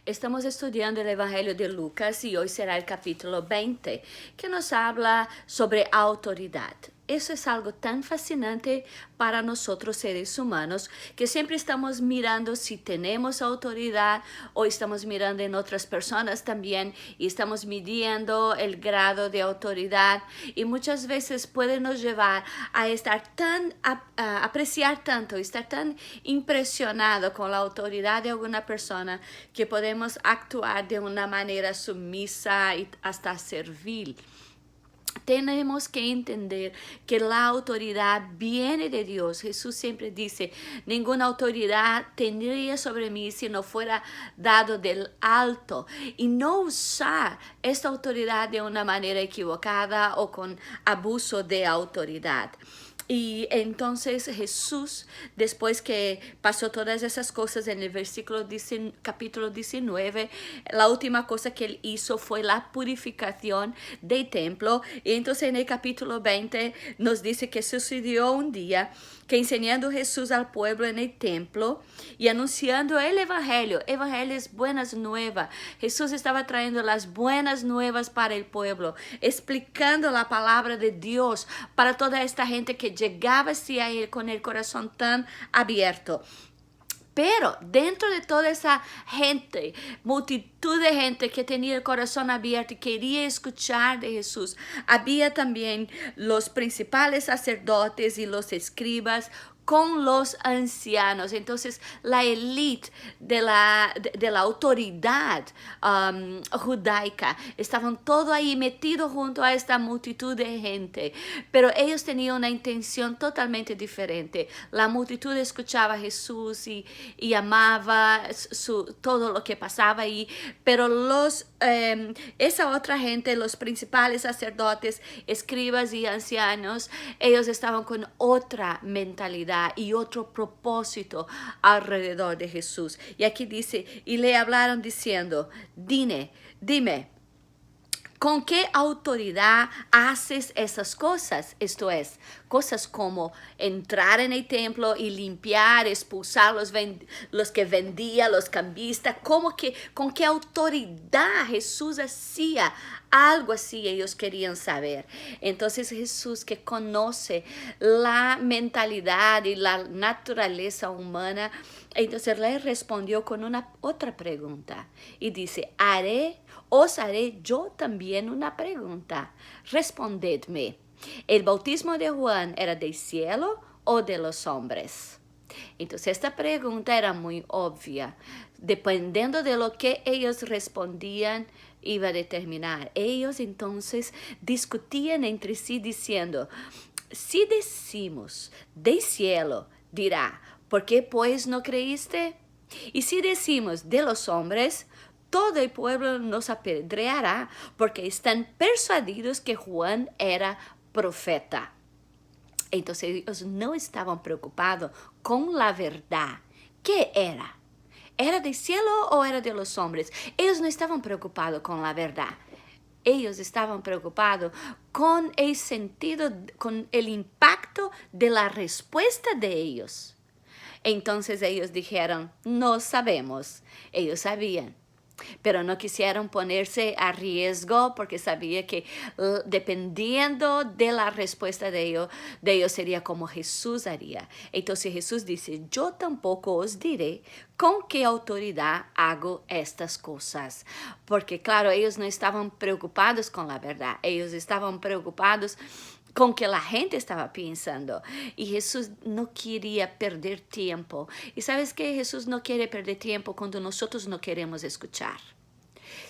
Estamos estudiando el Evangelio de Lucas y hoy será el capítulo 20, que nos habla sobre autoridad. Eso es algo tan fascinante para nosotros seres humanos, que siempre estamos mirando si tenemos autoridad o estamos mirando en otras personas también y estamos midiendo el grado de autoridad, y muchas veces puede nos llevar a estar a apreciar tanto, estar tan impresionado con la autoridad de alguna persona que podemos actuar de una manera sumisa y hasta servil. Tenemos que entender que la autoridad viene de Dios. Jesús siempre dice, ninguna autoridad tendría sobre mí si no fuera dado del alto. Y no usar esta autoridad de una manera equivocada o con abuso de autoridad. Y entonces Jesús, después que pasó todas esas cosas en el capítulo 19, la última cosa que él hizo fue la purificación del templo. Y entonces en el capítulo 20 nos dice que sucedió un día que enseñando Jesús al pueblo en el templo y anunciando el evangelio es buenas nuevas. Jesús estaba trayendo las buenas nuevas para el pueblo, explicando la palabra de Dios para toda esta gente que llegaba hacia él con el corazón tan abierto. Pero dentro de toda esa gente, multitud de gente que tenía el corazón abierto y quería escuchar de Jesús, había también los principales sacerdotes y los escribas con los ancianos. Entonces la élite de la autoridad judaica estaban todo ahí metidos junto a esta multitud de gente, pero ellos tenían una intención totalmente diferente. La multitud escuchaba a Jesús y amaba todo lo que pasaba ahí, pero esa otra gente, los principales sacerdotes, escribas y ancianos, ellos estaban con otra mentalidad y otro propósito alrededor de Jesús. Y aquí dice, y le hablaron diciendo, dime, ¿con qué autoridad haces esas cosas? Esto es, cosas como entrar en el templo y limpiar, expulsar los que vendían, los cambistas. ¿Con qué autoridad Jesús hacía algo así? Ellos querían saber. Entonces Jesús, que conoce la mentalidad y la naturaleza humana, entonces le respondió con otra pregunta y dice, os haré yo también una pregunta. Respondedme, ¿el bautismo de Juan era del cielo o de los hombres? Entonces esta pregunta era muy obvia. Dependiendo de lo que ellos respondían, iba a determinar. Ellos entonces discutían entre sí diciendo, si decimos del cielo, dirá, ¿por qué pues no creíste? Y si decimos de los hombres, todo el pueblo nos apedreará porque están persuadidos que Juan era profeta. Entonces ellos no estaban preocupados con la verdad. ¿Qué era? ¿Era del cielo o era de los hombres? Ellos no estaban preocupados con la verdad. Ellos estaban preocupados con el sentido, con el impacto de la respuesta de ellos. Entonces ellos dijeron, no sabemos. Ellos sabían, pero no quisieron ponerse a riesgo porque sabía que dependiendo de la respuesta de ellos sería como Jesús haría. Entonces Jesús dice, yo tampoco os diré con qué autoridad hago estas cosas. Porque claro, ellos no estaban preocupados con la verdad, ellos estaban preocupados con que la gente estaba pensando. Y Jesús no quería perder tiempo. ¿Y sabes qué? Jesús no quiere perder tiempo cuando nosotros no queremos escuchar.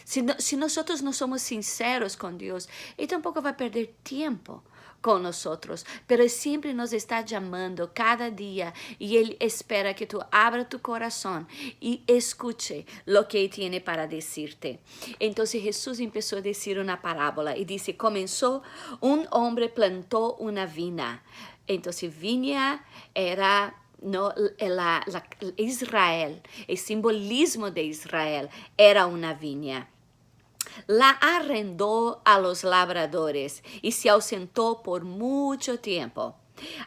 Si nosotros no somos sinceros con Dios, Él tampoco va a perder tiempo con nosotros, pero Él siempre nos está llamando cada día y Él espera que tú abras tu corazón y escuche lo que Él tiene para decirte. Entonces Jesús empezó a decir una parábola y dice, comenzó un hombre plantó una viña. Entonces viña era Israel, el simbolismo de Israel era una viña. La arrendó a los labradores y se ausentó por mucho tiempo.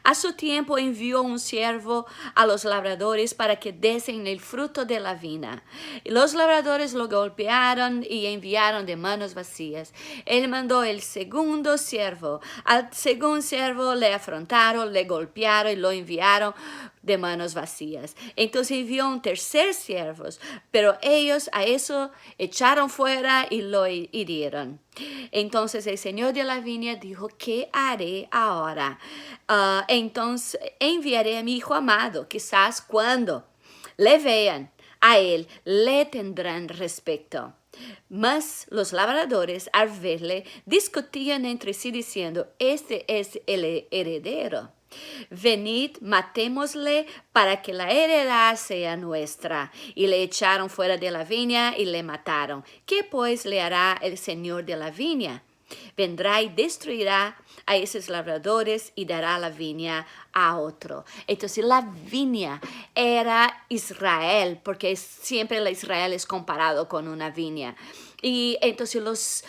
A su tiempo envió un siervo a los labradores para que desen el fruto de la viña. Los labradores lo golpearon y enviaron de manos vacías. Él mandó el segundo siervo. Al segundo siervo le afrontaron, le golpearon y lo enviaron de manos vacías. Entonces envió un tercer siervo, pero ellos a eso echaron fuera y lo hirieron. Entonces el señor de la viña dijo, ¿qué haré ahora? Entonces enviaré a mi hijo amado, quizás cuando le vean a él, le tendrán respeto. Mas los labradores, al verle, discutían entre sí diciendo, este es el heredero. Venid, matémosle para que la heredad sea nuestra. Y le echaron fuera de la viña y le mataron. ¿Qué pues le hará el señor de la viña? Vendrá y destruirá a esos labradores y dará la viña a otro. Entonces la viña era Israel, porque siempre la Israel es comparado con una viña. Y entonces los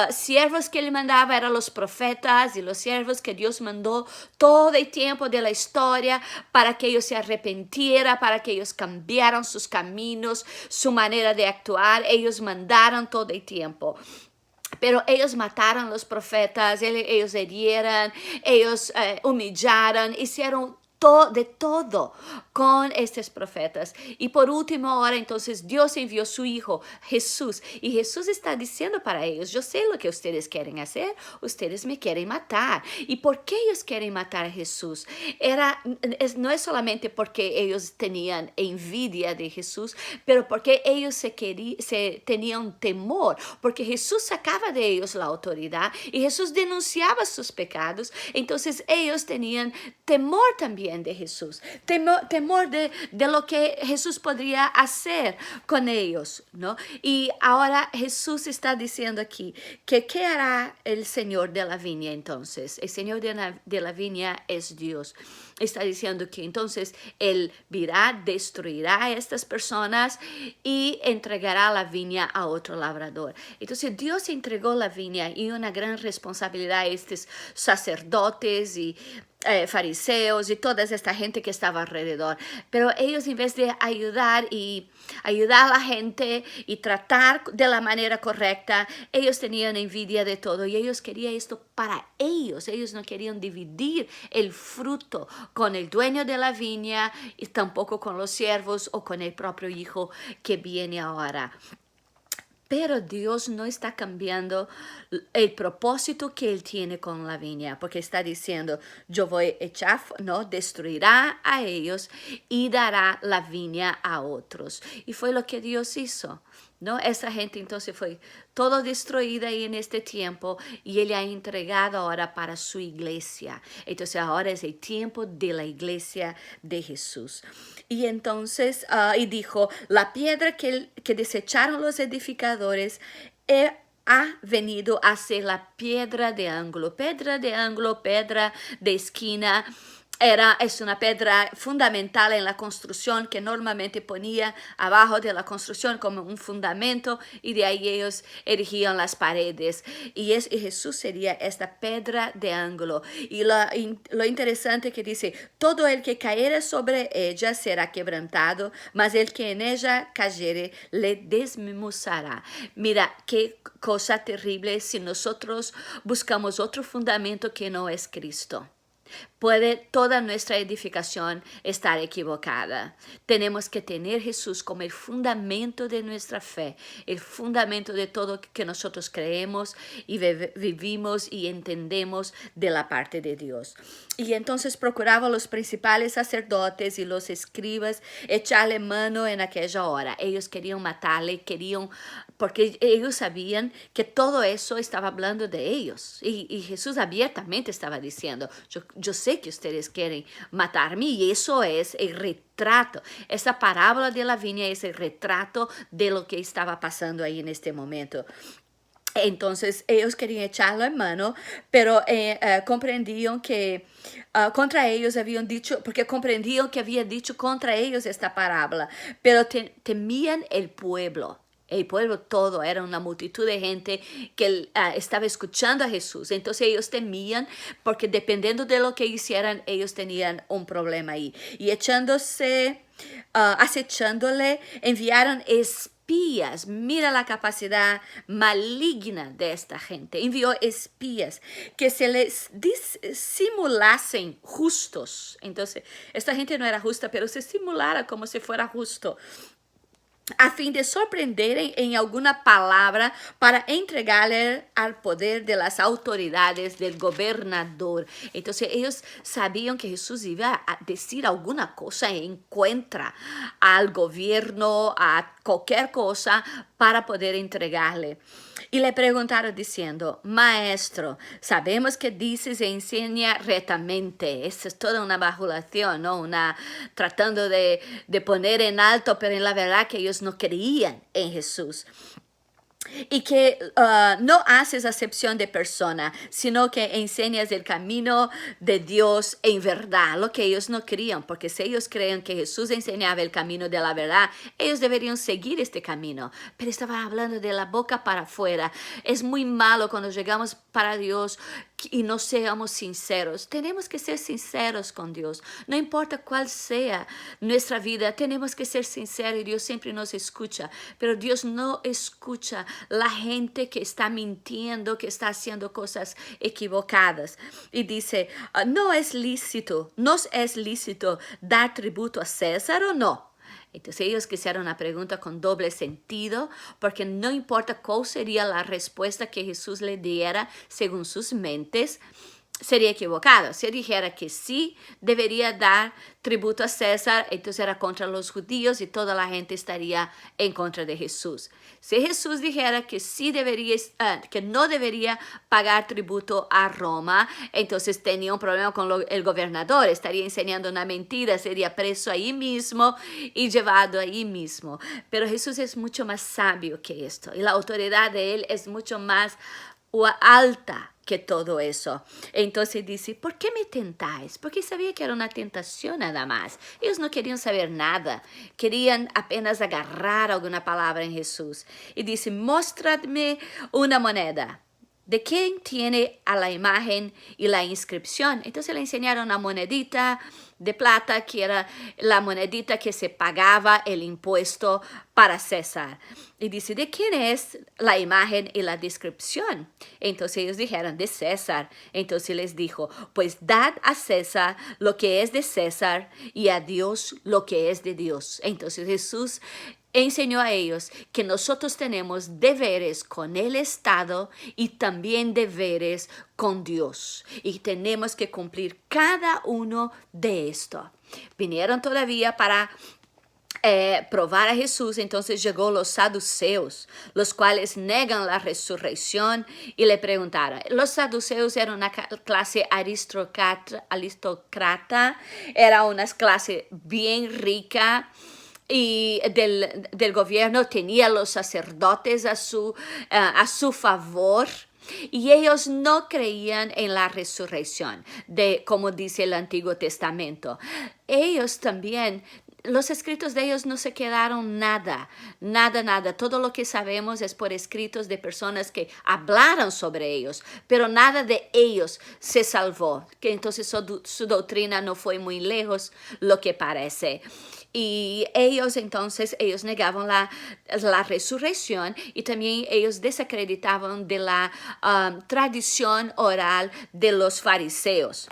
siervos que él mandaba eran los profetas y los siervos que Dios mandó todo el tiempo de la historia para que ellos se arrepintieran, para que ellos cambiaran sus caminos, su manera de actuar. Ellos mandaron todo el tiempo. Pero ellos mataron los profetas, ellos hirieron, ellos humillaron, hicieron de todo con estos profetas. Y por último, ahora entonces Dios envió su Hijo Jesús. Y Jesús está diciendo para ellos, yo sé lo que ustedes quieren hacer, ustedes me quieren matar. ¿Y por qué ellos quieren matar a Jesús? No es solamente porque ellos tenían envidia de Jesús, pero porque ellos tenían temor, porque Jesús sacaba de ellos la autoridad y Jesús denunciaba sus pecados. Entonces ellos tenían temor también de Jesús, temor de lo que Jesús podría hacer con ellos, ¿no? Y ahora Jesús está diciendo aquí que ¿qué hará el Señor de la viña entonces? El Señor de la viña es Dios. Está diciendo que entonces Él virá, destruirá a estas personas y entregará la viña a otro labrador. Entonces Dios entregó la viña y una gran responsabilidad a estos sacerdotes y fariseos y toda esta gente que estaba alrededor, pero ellos en vez de ayudar a la gente y tratar de la manera correcta, ellos tenían envidia de todo y ellos querían esto para ellos no querían dividir el fruto con el dueño de la viña y tampoco con los siervos o con el propio hijo que viene ahora. Pero Dios no está cambiando el propósito que Él tiene con la viña, porque está diciendo, yo voy a echar, ¿no? Destruirá a ellos y dará la viña a otros. Y fue lo que Dios hizo, ¿no? Esa gente entonces fue todo destruida ahí en este tiempo y Él ha entregado ahora para su iglesia. Entonces ahora es el tiempo de la iglesia de Jesús. Y entonces, y dijo, la piedra que desecharon los edificadores ha venido a ser la piedra de ángulo, piedra de esquina. Es una piedra fundamental en la construcción que normalmente ponía abajo de la construcción como un fundamento y de ahí ellos erigían las paredes. Y Jesús sería esta piedra de ángulo. Y lo interesante que dice, todo el que cayere sobre ella será quebrantado, mas el que en ella cayere le desmenuzará. Mira, qué cosa terrible si nosotros buscamos otro fundamento que no es Cristo. Puede toda nuestra edificación estar equivocada. Tenemos que tener Jesús como el fundamento de nuestra fe, el fundamento de todo que nosotros creemos y vivimos y entendemos de la parte de Dios. Y entonces procuraban los principales sacerdotes y los escribas echarle mano en aquella hora. Ellos querían matarle, porque ellos sabían que todo eso estaba hablando de ellos. Y Jesús abiertamente estaba diciendo, yo sé que ustedes quieren matarme y eso es el retrato. Esa parábola de la viña es el retrato de lo que estaba pasando ahí en este momento. Entonces ellos querían echarlo en mano, pero comprendían que contra ellos habían dicho, porque comprendían que había dicho contra ellos esta parábola, pero temían el pueblo. El pueblo todo era una multitud de gente que estaba escuchando a Jesús. Entonces ellos temían porque dependiendo de lo que hicieran, ellos tenían un problema ahí. Y acechándole, enviaron espías. Mira la capacidad maligna de esta gente. Envió espías que se les simulasen justos. Entonces, esta gente no era justa, pero se simulara como si fuera justo, a fin de sorprender en alguna palabra para entregarle al poder de las autoridades del gobernador. Entonces ellos sabían que Jesús iba a decir alguna cosa en contra al gobierno, a cualquier cosa para poder entregarle. Y le preguntaron diciendo: Maestro, sabemos que dices e enseña rectamente. Esa es toda una bajulación, ¿no? Tratando de poner en alto, pero en la verdad que ellos no creían en Jesús. Y que no haces acepción de persona, sino que enseñas el camino de Dios en verdad, lo que ellos no querían, porque si ellos creen que Jesús enseñaba el camino de la verdad, ellos deberían seguir este camino, pero estaba hablando de la boca para afuera. Es muy malo cuando llegamos para Dios y no seamos sinceros. Tenemos que ser sinceros con Dios, no importa cuál sea nuestra vida, tenemos que ser sinceros y Dios siempre nos escucha, pero Dios no escucha la gente que está mintiendo, que está haciendo cosas equivocadas. Y dice: ¿nos es lícito dar tributo a César o no? Entonces ellos quisieron una pregunta con doble sentido, porque no importa cuál sería la respuesta que Jesús le diera según sus mentes, sería equivocado. Si dijera que sí debería dar tributo a César, entonces era contra los judíos y toda la gente estaría en contra de Jesús. Si Jesús dijera que sí debería, que no debería pagar tributo a Roma, entonces tenía un problema con el gobernador, estaría enseñando una mentira, sería preso ahí mismo y llevado ahí mismo. Pero Jesús es mucho más sabio que esto y la autoridad de él es mucho más alta que todo eso. Entonces dice: ¿por qué me tentáis? Porque sabía que era una tentación nada más. Ellos no querían saber nada. Querían apenas agarrar alguna palabra en Jesús. Y dice: mostradme una moneda. ¿De quién tiene a la imagen y la inscripción? Entonces le enseñaron una monedita de plata, que era la monedita que se pagaba el impuesto para César. Y dice: ¿de quién es la imagen y la descripción? Entonces ellos dijeron: de César. Entonces les dijo: pues dad a César lo que es de César y a Dios lo que es de Dios. Entonces Jesús enseñó a ellos que nosotros tenemos deberes con el Estado y también deberes con Dios. Y tenemos que cumplir cada uno de esto. Vinieron todavía para probar a Jesús. Entonces llegó los saduceos, los cuales negan la resurrección, y le preguntaron. Los saduceos eran una clase aristócrata, era una clase bien rica, y del gobierno, tenía los sacerdotes a su favor. Y ellos no creían en la resurrección, como dice el Antiguo Testamento. Ellos también, los escritos de ellos no se quedaron nada. Todo lo que sabemos es por escritos de personas que hablaron sobre ellos, pero nada de ellos se salvó. Que entonces su doctrina no fue muy lejos lo que parece. Y ellos negaban la resurrección, y también ellos desacreditaban de la tradición oral de los fariseos.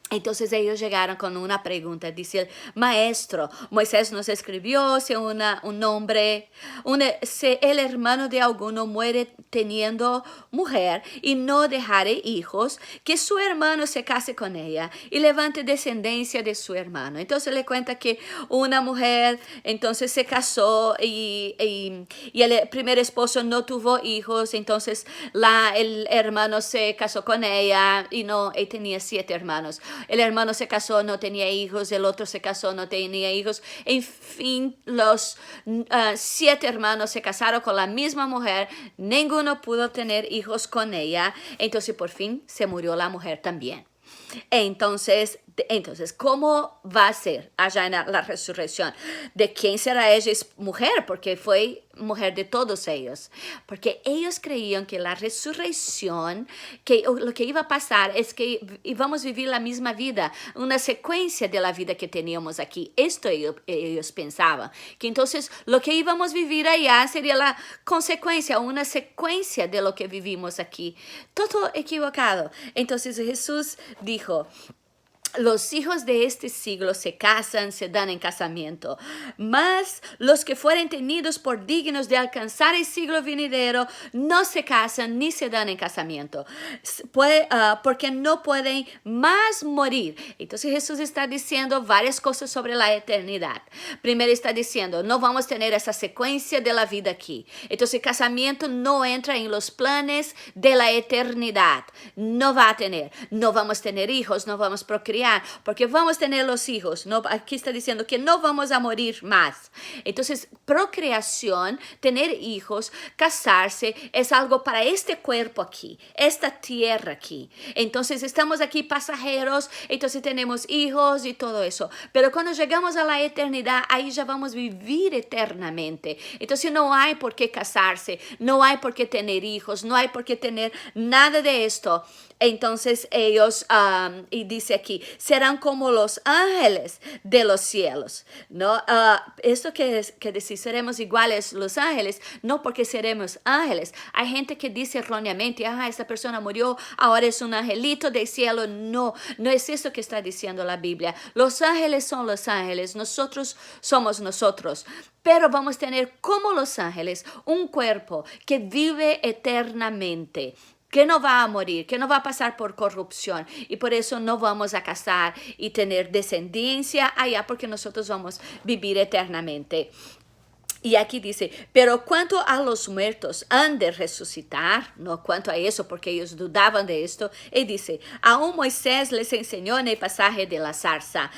Entonces ellos llegaron con una pregunta. Dice: maestro, Moisés nos escribió, si si el hermano de alguno muere teniendo mujer y no dejare hijos, que su hermano se case con ella y levante descendencia de su hermano. Entonces le cuenta que una mujer entonces se casó y el primer esposo no tuvo hijos. Entonces el hermano se casó con ella y tenía 7 hermanos. El hermano se casó, no tenía hijos. El otro se casó, no tenía hijos. En fin, los 7 hermanos se casaron con la misma mujer. Ninguno pudo tener hijos con ella. Entonces, por fin, se murió la mujer también. Entonces, Entonces, ¿cómo va a ser allá en la resurrección? ¿De quién será ella mujer? Porque fue mujer de todos ellos. Porque ellos creían que la resurrección, que lo que iba a pasar es que íbamos a vivir la misma vida, una secuencia de la vida que teníamos aquí. Esto ellos pensaban. Que entonces lo que íbamos a vivir allá sería la consecuencia, una secuencia de lo que vivimos aquí. Todo equivocado. Entonces Jesús dijo: los hijos de este siglo se casan, se dan en casamiento, mas los que fueren tenidos por dignos de alcanzar el siglo venidero no se casan ni se dan en casamiento, porque no pueden más morir. Entonces Jesús está diciendo varias cosas sobre la eternidad. Primero está diciendo, no vamos a tener esa secuencia de la vida aquí. Entonces el casamiento no entra en los planes de la eternidad. No va a tener, no vamos a tener hijos, no vamos a procrear, porque vamos a tener los hijos. No, aquí está diciendo que no vamos a morir más. Entonces, procreación, tener hijos, casarse, es algo para este cuerpo aquí, esta tierra aquí. Entonces, estamos aquí pasajeros, entonces tenemos hijos y todo eso. Pero cuando llegamos a la eternidad, ahí ya vamos a vivir eternamente. Entonces, no hay por qué casarse, no hay por qué tener hijos, no hay por qué tener nada de esto. Entonces ellos, y dice aquí, serán como los ángeles de los cielos, ¿no? Esto que decir, seremos iguales los ángeles, no porque seremos ángeles. Hay gente que dice erróneamente, esta persona murió, ahora es un angelito del cielo. No, no es eso que está diciendo la Biblia. Los ángeles son los ángeles, nosotros somos nosotros. Pero vamos a tener como los ángeles un cuerpo que vive eternamente, que no va a morir, que no va a pasar por corrupción, y por eso no vamos a casar y tener descendencia allá, porque nosotros vamos a vivir eternamente. Y aquí dice, pero cuanto a los muertos han de resucitar, no cuanto a eso, porque ellos dudaban de esto, y dice, aún Moisés les enseñó en el pasaje de la zarza,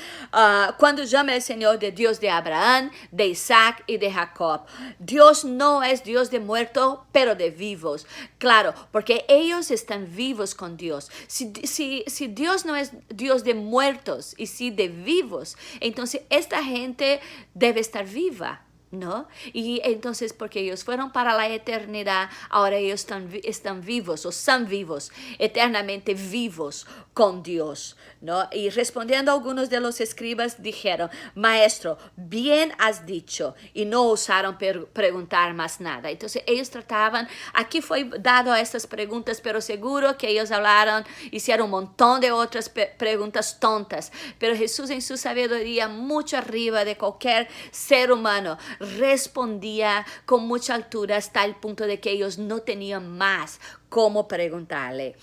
cuando llama el Señor de Dios de Abraham, de Isaac y de Jacob. Dios no es Dios de muertos, pero de vivos. Claro, porque ellos están vivos con Dios. Si Dios no es Dios de muertos y sí de vivos, entonces esta gente debe estar viva, ¿no? Y entonces, porque ellos fueron para la eternidad, ahora ellos están vivos, o son vivos, eternamente vivos con Dios, ¿no? Y respondiendo a algunos de los escribas, dijeron, maestro, bien has dicho, y no osaron preguntar más nada. Entonces ellos trataban, aquí fue dado a estas preguntas, pero seguro que ellos hablaron, hicieron un montón de otras preguntas tontas, pero Jesús en su sabiduría, mucho arriba de cualquier ser humano, respondía con mucha altura hasta el punto de que ellos no tenían más cómo preguntarle.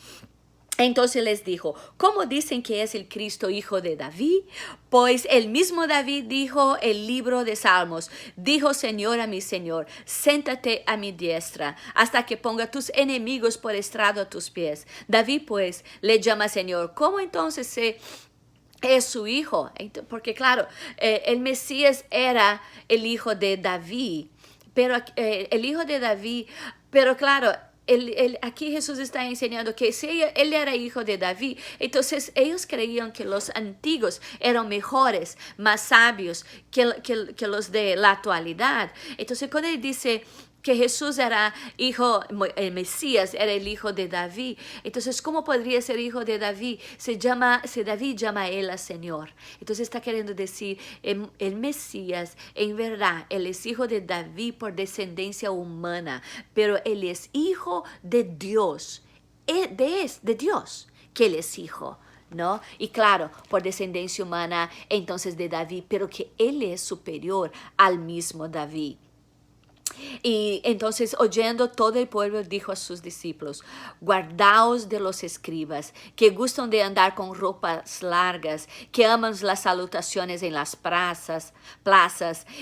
Entonces les dijo, ¿cómo dicen que es el Cristo hijo de David? Pues el mismo David dijo el libro de Salmos, dijo Señor a mi Señor, siéntate a mi diestra hasta que ponga tus enemigos por estrado a tus pies. David pues le llama Señor. ¿Cómo entonces es su hijo? Porque claro, el Mesías era el hijo de David, pero el hijo de David, pero claro, aquí Jesús está enseñando que si él era hijo de David, entonces ellos creían que los antiguos eran mejores, más sabios que los de la actualidad. Entonces cuando él dice que Jesús era hijo, el Mesías era el hijo de David, entonces ¿cómo podría ser hijo de David? Si David llama a él a Señor. Entonces está queriendo decir, el Mesías, en verdad, él es hijo de David por descendencia humana, pero él es hijo de Dios, de Dios, que él es hijo, ¿no? Y claro, por descendencia humana, entonces de David, pero que él es superior al mismo David. Y entonces, oyendo todo el pueblo, dijo a sus discípulos, guardaos de los escribas, que gustan de andar con ropas largas, que aman las salutaciones en las plazas,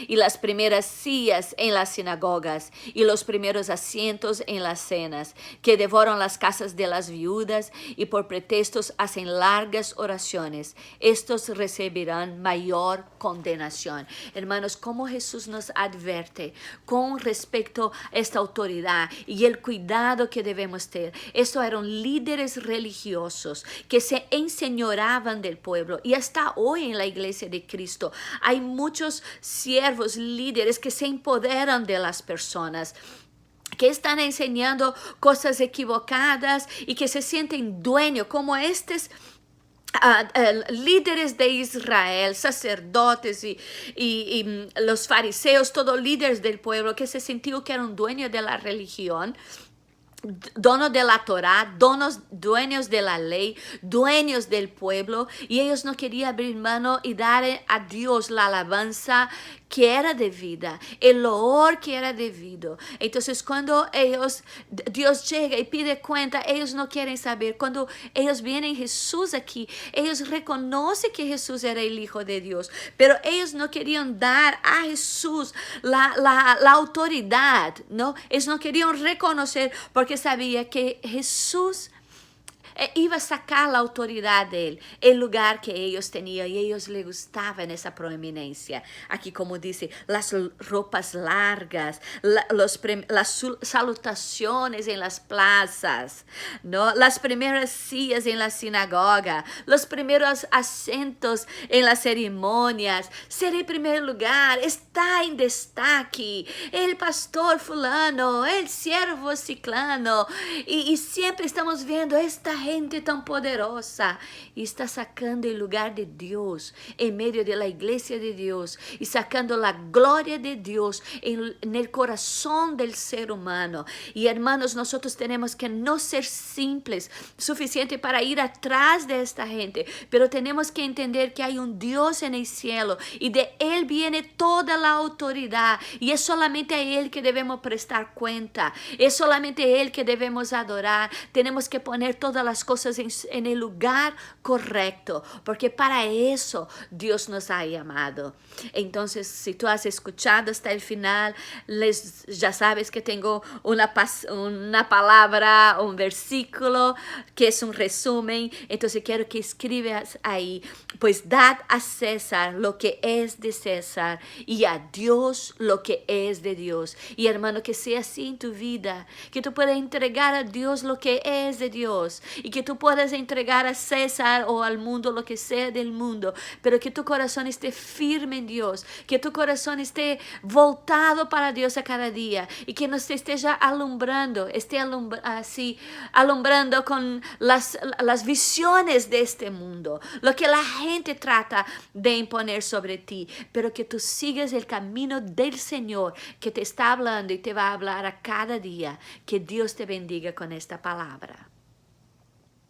y las primeras sillas en las sinagogas, y los primeros asientos en las cenas, que devoran las casas de las viudas, y por pretextos hacen largas oraciones. Estos recibirán mayor condenación. Hermanos, como Jesús nos advierte con respecto a esta autoridad y el cuidado que debemos tener. Estos eran líderes religiosos que se enseñoraban del pueblo, y hasta hoy en la iglesia de Cristo hay muchos siervos, líderes que se empoderan de las personas, que están enseñando cosas equivocadas y que se sienten dueños, como estos líderes de Israel, sacerdotes y los fariseos, todos líderes del pueblo que se sentían que eran dueños de la religión, donos de la Torá, dueños de la ley, dueños del pueblo, y ellos no querían abrir mano y dar a Dios la alabanza que era debida, el loor que era debido. Entonces, cuando Dios llega y pide cuenta, ellos no quieren saber. Cuando ellos vienen Jesús aquí, ellos reconocen que Jesús era el Hijo de Dios, pero ellos no querían dar a Jesús la autoridad, ¿no? Ellos no querían reconocer, porque sabía que Jesús iba a sacar la autoridad de él, el lugar que ellos tenían, y ellos les gustaba en esa proeminencia. Aquí, como dice, las ropas largas, las salutaciones en las plazas, ¿no? Las primeras sillas en la sinagoga, los primeros acentos en las ceremonias, ser el primer lugar, está en destaque, el pastor fulano, el siervo ciclano, y siempre estamos viendo esta gente tan poderosa y está sacando el lugar de Dios en medio de la iglesia de Dios y sacando la gloria de Dios en el corazón del ser humano. Y hermanos, nosotros tenemos que no ser simples, suficiente para ir atrás de esta gente, pero tenemos que entender que hay un Dios en el cielo y de Él viene toda la autoridad, y es solamente a Él que debemos prestar cuenta, es solamente a Él que debemos adorar. Tenemos que poner todas las cosas en el lugar correcto, porque para eso Dios nos ha llamado. Entonces, si tú has escuchado hasta el final, ya sabes que tengo una palabra, un versículo que es un resumen. Entonces quiero que escribas ahí: pues dad a César lo que es de César y a Dios lo que es de Dios. Y hermano, que sea así en tu vida, que tú puedas entregar a Dios lo que es de Dios, y que tú puedas entregar a César o al mundo lo que sea del mundo, pero que tu corazón esté firme en Dios, que tu corazón esté voltado para Dios a cada día, y que no se esté alumbrando, alumbrando con las visiones de este mundo, lo que la gente trata de imponer sobre ti, pero que tú sigas el camino del Señor que te está hablando y te va a hablar a cada día. Que Dios te bendiga con esta palabra.